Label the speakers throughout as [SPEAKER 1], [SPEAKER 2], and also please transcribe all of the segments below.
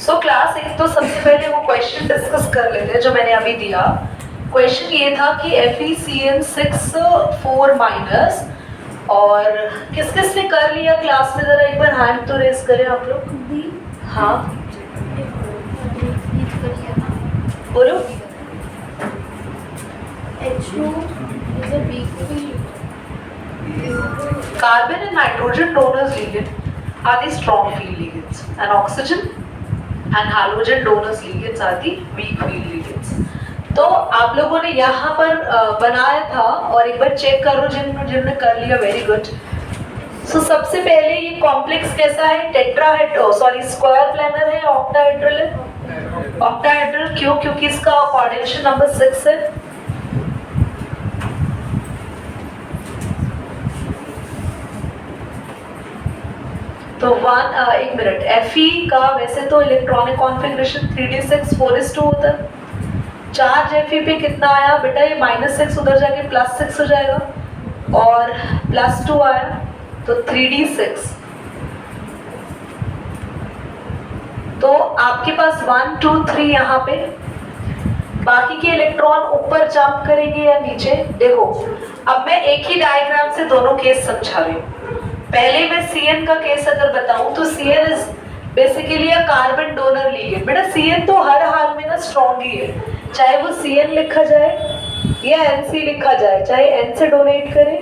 [SPEAKER 1] So class एक तो सबसे पहले वो क्वेश्चन डिस्कस कर लेते हैं जो मैंने अभी दिया। क्वेश्चन ये था कि FeCN6 4 माइनस, और किस किस ने कर लिया क्लास में, जरा एक बार हैंड तो रेज करें आप लोग। हाँ बोलो। Carbon and nitrogen donors ligand are the strong field ligands, and oxygen and halogen donors ligands are the weak field ligands. तो आप लोगों ने यहाँ पर बनाया था, और एक बार चेक करो जिन्होंने कर लिया, वेरी गुड। सो सबसे पहले ये कॉम्प्लेक्स कैसा है, टेट्राहेड्रल, सॉरी स्क्वायर प्लेनर है, ऑक्टाहेड्रल है। ऑक्टाहेड्रल क्यों? क्योंकि इसका कोऑर्डिनेशन नंबर 6 है। तो एक मिनट, Fe का वैसे तो इलेक्ट्रॉनिक कॉन्फ़िगरेशन 3d6 4s2 होता है। चार्ज Fe पे कितना आया बेटा, ये -6 उधर जाके +6 हो जाएगा, और +2 आया तो 3d6। तो आपके पास 1 2 3 यहाँ पे, बाकी के इलेक्ट्रॉन ऊपर जंप करेंगे या नीचे। देखो अब मैं एक ही डायग्राम से दोनों केस समझा रही हूँ। पहले मैं Cn का केस अगर बताऊं तो Cn is basically a carbon donor ligand. बेटा Cn तो हर हाल में ना स्ट्रॉन्ग ही है, चाहे वो Cn लिखा जाए या Nc लिखा जाए, चाहे N से डोनेट करे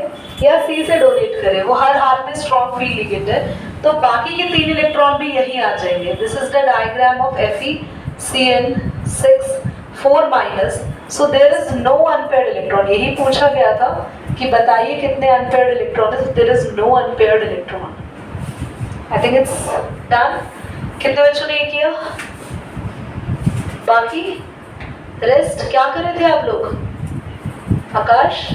[SPEAKER 1] या C से डोनेट करे, वो हर हाल में स्ट्रॉन्ग फील्ड लिगेंड है। तो बाकी के 3 इलेक्ट्रॉन भी यहीं आ जाएंगे। This is the diagram of FeCN6 4 minus. So there is no unpaired electron. यही पूछा गया था कि बताइए कितने अनपेयर्ड इलेक्ट्रॉन है, there is no unpaired electron. I think it's done. कितने बच्चों ने ये किया? बाकी रेस्ट क्या कर रहे थे आप लोग? आकाश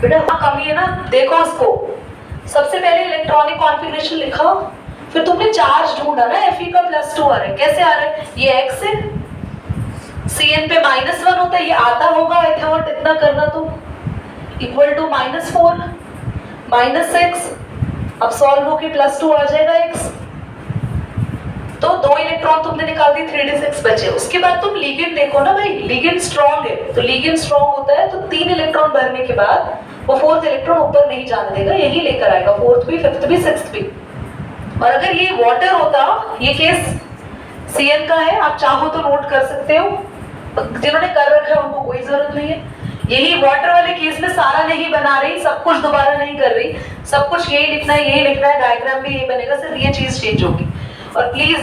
[SPEAKER 1] बेटा हाँ कमी है ना, देखो उसको। सबसे पहले इलेक्ट्रॉनिक कॉन्फ़िगरेशन लिखा, फिर तुमने चार्ज ढूंढा ना, Fe का +2 आ रहा है। कैसे आ रहा है? ये X है, Cn पे -1 होता है, ये आता होगा एथेवॉट इतना करना, तो इक्वल टू -4 -6, अब सॉल्व होके +2 आ जाएगा X। तो 2 इलेक्ट्रॉन तुमने निकाल दी, 3d6 बचे। उसके बाद तुम लिगेंड देखो ना भाई, लिगेंड स्ट्रॉन्ग है, तो लिगेंड स्ट्रॉन्ग होता है तो 3 इलेक्ट्रॉन भरने के बाद वो 4th इलेक्ट्रॉन ऊपर नहीं जाने देगा, यही लेकर आएगा, 4th भी 5th भी 6th भी। और अगर ये वाटर होता, ये केस Cn का है, आप चाहो तो नोट कर सकते हो, जिन्होंने कर रखा है उनको कोई जरूरत नहीं है। यही वाटर वाले केस में सारा नहीं बना रही, सब कुछ दोबारा नहीं कर रही, सब कुछ यही लिखना है, यही लिखना है, डायग्राम भी यही बनेगा, सिर्फ ये चीज चेंज होगी। और प्लीज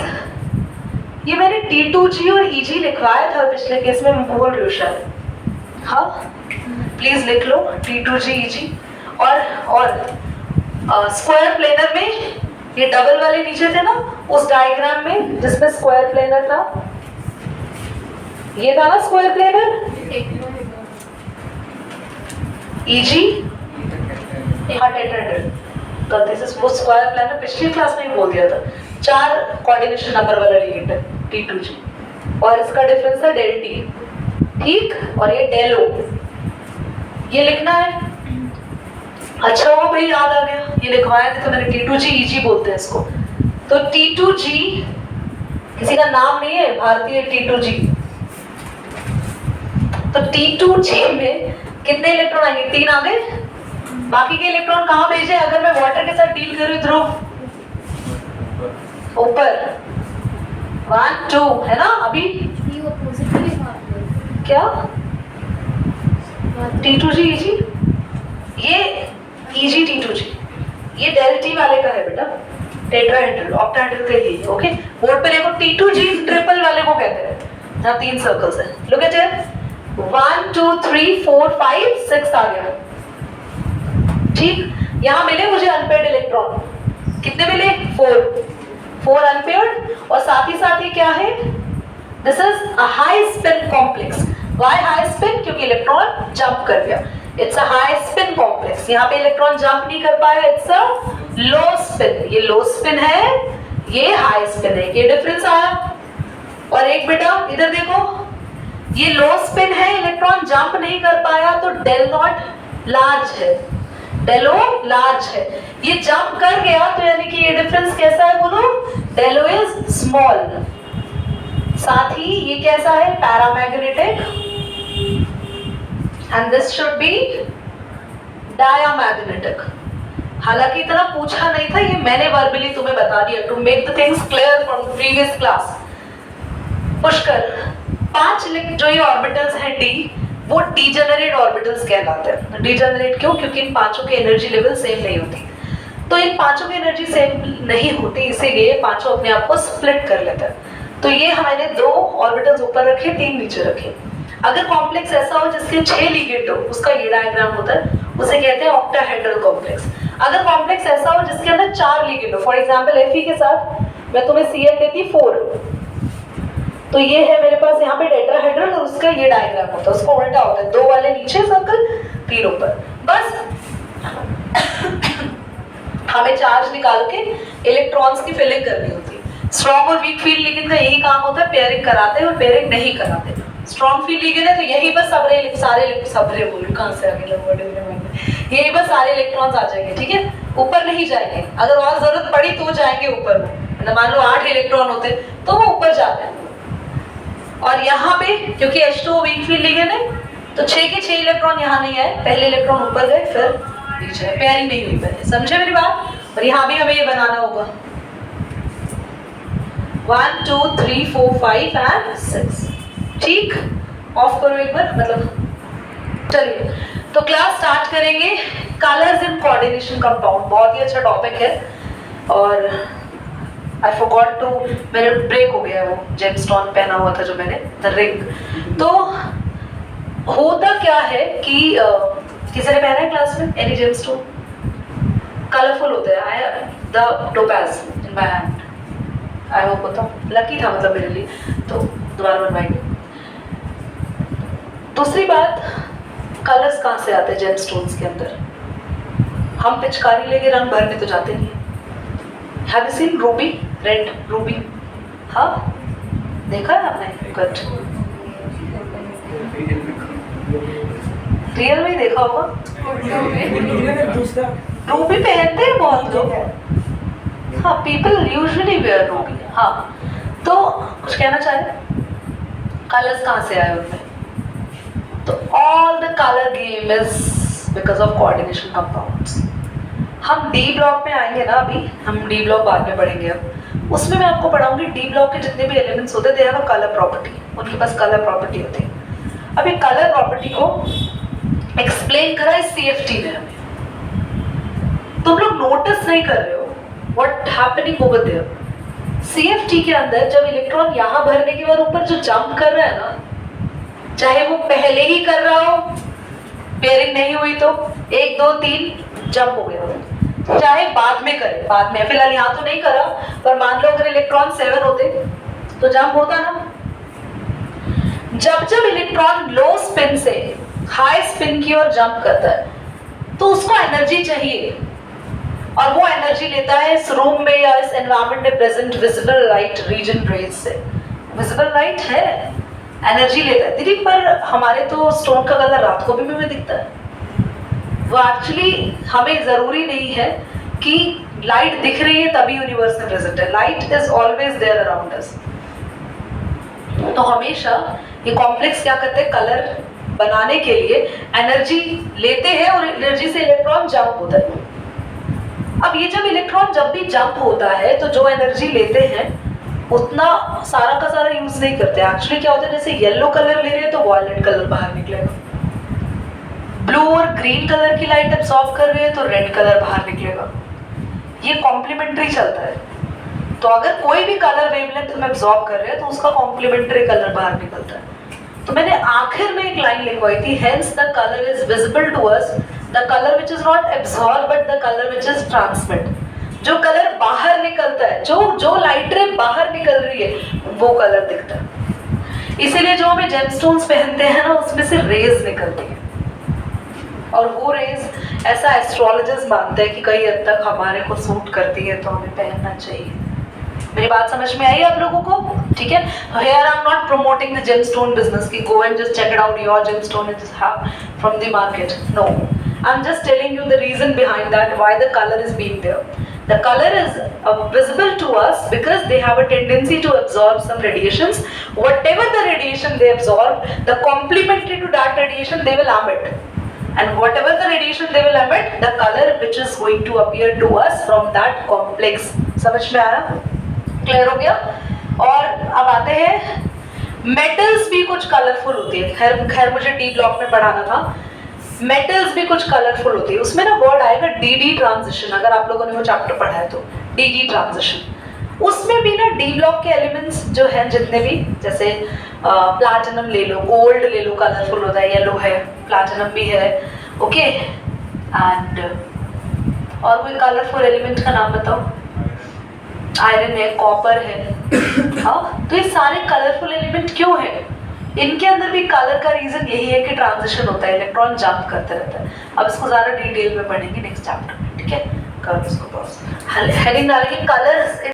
[SPEAKER 1] ये मैंने T2G और Eg लिखवाया था पिछले केस में, मैं भूल रही हूँ शायद। हाँ प्लीज लिख लो T2G Eg। और स्क्वायर प्लेनर में ये डबल वाले नीचे थे ना, उस डायग्राम में जिसमें स्क्वायर प्लेनर था, ये था ना स्क्वायर प्लेनर, Eg गलती से वो स्क्वायर प्लेनर पिछली क्लास में ही बोल दिया था। 4 कोऑर्डिनेशन नंबर वाला लिगेंड है T2G, और इसका डिफरेंस है ΔT, ठीक, और ये ΔO, ये लिखना है। अच्छा वो भाई याद आ गया, ये लिखवाया था तो मैंने, T2G Eg बोलते हैं इसको। तो T2G किसी का नाम नहीं है, भारतीय T2G। तो T2G में कितने इलेक्ट्रॉन आएंगे? 3 आ गए। बाकी के इलेक्ट्रॉन कहाँ भेजे? अगर मैं वाटर के साथ डील करूँ, ध्रुव ऊपर 1 2 है ना। अभी क्या T2G Eg, ये Eg T2G, ये ΔT वाले का है बेटा, टेट्राहेड्रल ऑक्टाहेड्रल का ही है। ओके, बोर्ड पे देखो T2G ट्रिपल वाले को कहते हैं, जहाँ 3 सर्कल्स है। लुक एट इट, 1 2 3 4 5 6 आ गया, ठीक। यहाँ मिले मुझे अनपेयर्ड इलेक्ट्रॉन, कितने मिले? 4 अनपेयर्ड, और साथ ही क्या है? This is a high spin complex. Why high spin? क्योंकि इलेक्ट्रॉन जंप कर गया। It's a high spin complex. यहाँ पे इलेक्ट्रॉन जंप नहीं कर पाया, इट्स अ लो स्पिन। ये लो स्पिन है, ये हाई स्पिन है, ये डिफरेंस आया। और एक बेटा इधर देखो, ये लो स्पिन है, इलेक्ट्रॉन जंप नहीं कर पाया, तो डेल नॉट लार्ज है। डेलो लार्ज है, ये जंप कर गया तो यानी कि ये डिफरेंस कैसा है बोलो, डेलो इज स्मॉल। साथ ही ये कैसा है, paramagnetic, and this should be diamagnetic. हालांकि इतना पूछा नहीं था, ये मैंने वर्बली तुम्हें बता दिया to make the things clear from previous class. Pushkar 5 जो ये ऑर्बिटल्स हैं डी, वो डीजेनरेट ऑर्बिटल्स कहलाते हैं। डीजेनरेट क्यों, क्योंकि इन पांचों की एनर्जी लेवल सेम नहीं होती। तो इन पांचों की एनर्जी सेम नहीं होती, इसीलिए पांचों अपने आप को स्प्लिट कर लेते हैं। तो ये मैंने 2 ऑर्बिटल्स ऊपर रखे, 3 नीचे रखे। अगर कॉम्प्लेक्स ऐसा हो जिसके 6 लिगेंड हो, उसका ये डायग्राम होता है, उसे कहते हैं ऑक्टाहेड्रल कॉम्प्लेक्स। अगर कॉम्प्लेक्स ऐसा हो जिसके अंदर 4 लिगेंड हो, फॉर एग्जांपल Fe के साथ मैं तुम्हें Cl देती 4, तो ये है मेरे पास यहाँ पे टेट्राहेड्रल और उसका ये डायग्राम होता है, उसको उल्टा होता है, 2 वाले नीचे सर्कल, 3 ऊपर। बस हमें चार्ज निकाल के इलेक्ट्रॉन्स की फिलिंग करनी होती है। स्ट्रॉन्ग और वीक फील्ड लिगेंड का यही काम होता है, पेयरिंग कराते हैं और पेयरिंग नहीं कराते। स्ट्रॉन्ग फील्ड लिगेंड है तो यही बस सबरे बोलूं, कहां से आ गया वर्ड में, यही बस सारे इलेक्ट्रॉन्स आ जाएंगे, ठीक है, ऊपर नहीं जाएंगे। अगर और जरूरत पड़ी तो जाएंगे ऊपर में, मान लो 8 इलेक्ट्रॉन होते तो वो ऊपर जाते हैं। और यहाँ पे क्योंकि H2O वीक फील्ड लिगेंड है तो 6 के 6 इलेक्ट्रॉन यहाँ नहीं आए, पहले इलेक्ट्रॉन ऊपर गए फिर नीचे, पेयरिंग नहीं हुई पहले, समझे मेरी बात। और यहाँ भी हमें ये बनाना होगा 1 2 3 4 5 एंड 6, ठीक। ऑफ करो एक बार, मतलब चलिए तो क्लास स्टार्ट करेंगे। कलर्स इन कोऑर्डिनेशन कंपाउंड बहुत ही अच्छा टॉपिक है, और I forgot to, मेरे ब्रेक हो गया है वो जेमस्टोन पहना हुआ था जो मैंने, द रिंग। तो होता क्या है कि किसी ने पहना है क्लास में एनी जेमस्टोन, कलरफुल होते हैं। I the topaz in my hand, I hope होता लकी था मतलब मेरे लिए, तो दोबारा बनवाएंगे। दूसरी बात, कलर्स कहाँ से आते हैं जेमस्टोन्स के अंदर, हम पिचकारी लेके रंग भरने तो जाते नहीं। Have you seen ruby? Red ruby? हाँ, देखा है आपने? Good. रियल में देखा होगा? रूबी पहनते हैं बहुत लोग। हाँ, people usually wear ruby. हाँ, तो कुछ कहना चाह रहे? Colors कहाँ से आए उनमें? तो all the color game is because of coordination compounds. हम डी ब्लॉक में आएंगे ना, अभी हम डी ब्लॉक बाद में पढ़ेंगे। अब उसमें मैं आपको पढ़ाऊंगी डी ब्लॉक के जितने भी एलिमेंट्स होते हैं, they have a colour property, उनके पास कलर प्रॉपर्टी होती है। अब ये कलर प्रॉपर्टी को एक्सप्लेन करा इस CFT ने हमें। तुम लोग नोटिस नहीं कर रहे हो what happening over there. CFT के अंदर जब इलेक्ट्रॉन यहाँ भरने के बाद ऊपर जो जंप कर रहा है ना, चाहे वो पहले ही कर रहा हो, पेयरिंग नहीं हुई तो 1 2 3 जंप हो गया, चाहे बाद में करे, बाद में, फिलहाल यहाँ तो नहीं करा, पर मान लो अगर इलेक्ट्रॉन 7 होते तो जंप होता ना। जब जब इलेक्ट्रॉन लो स्पिन से हाई स्पिन की ओर जंप करता है तो उसको एनर्जी चाहिए, और वो एनर्जी लेता है इस रूम में या इस एनवायरनमेंट में present visible light region rays से। विजिबल लाइट है, एनर्जी लेता है दीदी, पर हमारे तो स्टोन का कलर रात को भी हमें दिखता है। वो एक्चुअली हमें जरूरी नहीं है कि लाइट दिख रही है तभी यूनिवर्स में प्रेजेंट है, light is always there around us. तो हमेशा ये कॉम्प्लेक्स क्या करते हैं, कलर बनाने के लिए एनर्जी लेते हैं और एनर्जी से इलेक्ट्रॉन जंप होता है। अब ये जब इलेक्ट्रॉन जब भी जंप होता है तो जो एनर्जी लेते हैं उतना सारा का सारा यूज नहीं करते। एक्चुअली क्या होता है, जैसे येलो कलर ले रहे हैं तो वॉयलेट कलर बाहर निकलेगा, ब्लू और ग्रीन कलर की लाइट एब्सॉर्ब कर रहे हैं तो रेड कलर बाहर निकलेगा। ये कॉम्प्लीमेंट्री चलता है। तो अगर कोई भी कलर वेवलेंथ हम एब्सॉर्ब कर रहे हैं तो उसका कॉम्प्लीमेंट्री कलर बाहर निकलता है। तो मैंने आखिर में एक लाइन लिखवाई थी, hence the colour is visible to us, the colour which is not absorb but the colour which is transmit. जो कलर बाहर निकलता है, जो लाइट रे बाहर निकल रही है वो कलर दिखता है। इसीलिए जो हमें जेमस्टोन्स पहनते हैं ना, उसमें से रेज निकलती है, और वो रेज ऐसा एस्ट्रोलॉजर्स मानते हैं कि कई हद तक हमारे को सूट करती है, तो हमें पहनना चाहिए। मेरी बात समझ में आई आप लोगों को? ठीक है। Here I'm not promoting the gemstone business कि go and just check it out your gemstone and just have from the market. No, I'm just telling you the reason find that why the color is being there. The color is visible to us because they have a tendency to absorb some radiations. Whatever the radiation they absorb, the complementary to that radiation they will emit. And whatever the radiation they will emit, the color which is going to appear to us from that complex. समझ में आया? Clear हो गया? और अब आते हैं metals भी कुछ कलरफुल होती है. खैर मुझे डी ब्लॉक में पढ़ाना था. मेटल्स भी कुछ कलरफुल होती है. उसमें ना वर्ड आएगा डी ट्रांजिशन. अगर आप लोगों ने वो चैप्टर पढ़ा है तो डी ट्रांजिशन. उसमें भी ना डी ब्लॉक के एलिमेंट्स जो हैं जितने भी, जैसे प्लैटिनम ले लो, गोल्ड ले लो, कलरफुल होता है, येलो है, प्लैटिनम भी है, ओके. एंड और कोई कलरफुल एलिमेंट का नाम बताओ. आयरन है, कॉपर है. हाँ, तो ये सारे कलरफुल एलिमेंट क्यों है? इनके अंदर भी कलर का रीजन यही है कि ट्रांजिशन होता है, इलेक्ट्रॉन जंप करते रहता है. अब इसको ज्यादा डिटेल में पढ़ेंगे नेक्स्ट चैप्टर में, ठीक है. करो इसको पॉज. हेडिंग डालेंगे कलर्स